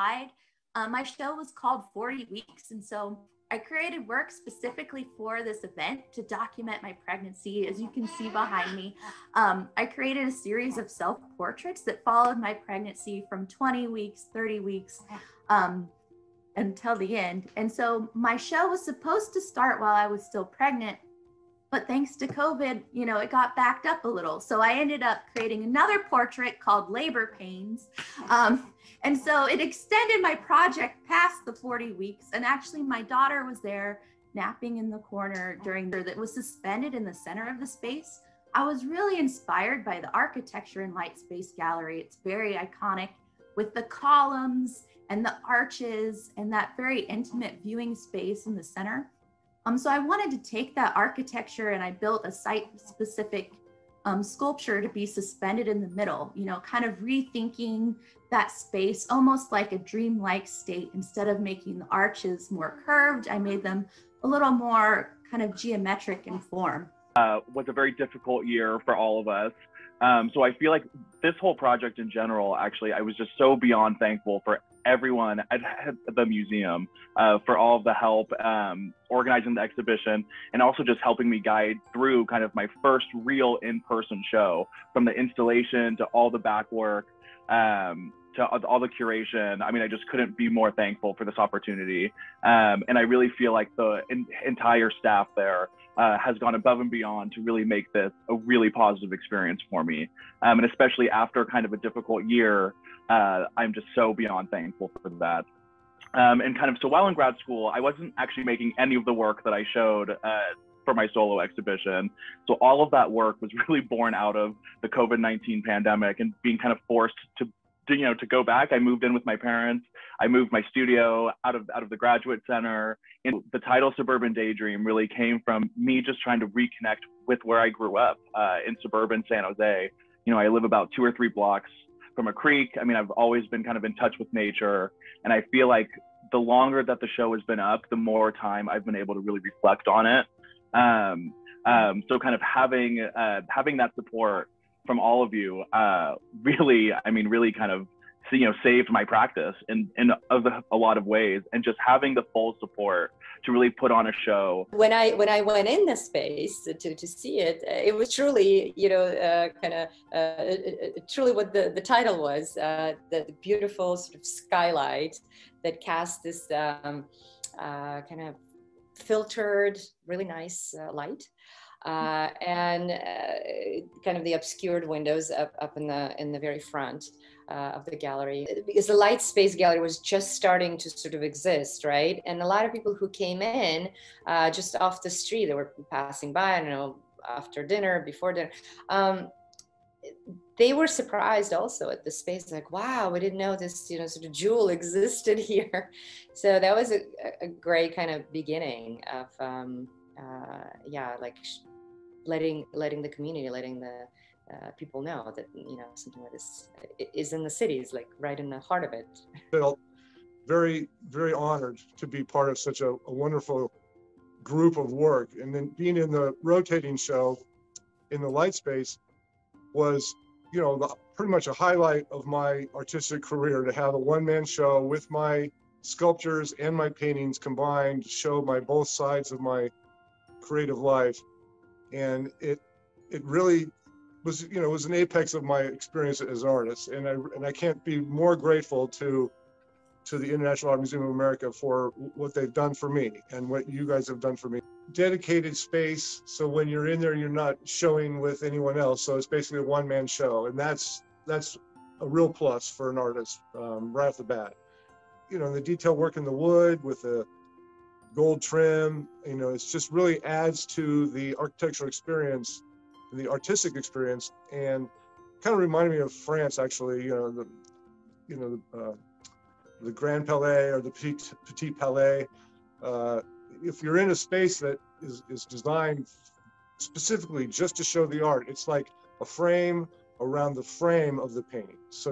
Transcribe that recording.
My show was called 40 Weeks. And so I created work specifically for this event to document my pregnancy. As you can see behind me, I created a series of self-portraits that followed my pregnancy from 20 weeks, 30 weeks, until the end. And so my show was supposed to start while I was still pregnant, but thanks to COVID, it got backed up a little. So I ended up creating another portrait called Labor Pains. And so it extended my project past the 40 weeks. And actually my daughter was there napping in the corner that was suspended in the center of the space. I was really inspired by the architecture in Light Space Gallery. It's very iconic with the columns and the arches and that very intimate viewing space in the center. So I wanted to take that architecture and I built a site-specific sculpture to be suspended in the middle, kind of rethinking that space almost like a dreamlike state. Instead of making the arches more curved, I made them a little more kind of geometric in form. Was a very difficult year for all of us. So I feel like this whole project in general, actually, I was just so beyond thankful for everyone at the museum for all of the help organizing the exhibition, and also just helping me guide through kind of my first real in-person show, from the installation to all the back work, to all the curation. I mean, I just couldn't be more thankful for this opportunity. And I really feel like the entire staff there has gone above and beyond to really make this a really positive experience for me. And especially after kind of a difficult year, I'm just so beyond thankful for that. And kind of, so while in grad school, I wasn't actually making any of the work that I showed for my solo exhibition. So all of that work was really born out of the COVID-19 pandemic and being kind of forced to go back. I moved in with my parents. I moved my studio out of the graduate center. And the title Suburban Daydream really came from me just trying to reconnect with where I grew up in suburban San Jose. I live about 2 or 3 blocks from a creek. I mean, I've always been kind of in touch with nature. And I feel like the longer that the show has been up, the more time I've been able to really reflect on it. So kind of having that support from all of you really kind of saved my practice in a lot of ways, and just having the full support to really put on a show. When I went in the space to see it, it was truly truly what the title was, the beautiful sort of skylight that cast this kind of filtered, really nice light. And kind of the obscured windows up in the very front of the gallery, because the Light Space Gallery was just starting to sort of exist, right? And a lot of people who came in just off the street, they were passing by, I don't know, after dinner, before dinner, they were surprised also at the space, like, wow, we didn't know this, sort of jewel existed here. So that was a great kind of beginning of, like letting the community, letting the people know that, something like this is in the cities, like right in the heart of it. Felt very, very honored to be part of such a wonderful group of work. And then being in the rotating show in the Light Space was, pretty much a highlight of my artistic career, to have a one-man show with my sculptures and my paintings combined, to show both sides of my creative life. And it really was, it was an apex of my experience as an artist. And I can't be more grateful to the International Art Museum of America for what they've done for me and what you guys have done for me. Dedicated space, so when you're in there, you're not showing with anyone else. So it's basically a one-man show, and that's a real plus for an artist right off the bat. The detail work in the wood with the gold trim, it's just really adds to the architectural experience, the artistic experience, and kind of reminded me of France, actually. The Grand Palais or the Petit Palais. If you're in a space that is designed specifically just to show the art, it's like a frame around the frame of the painting. So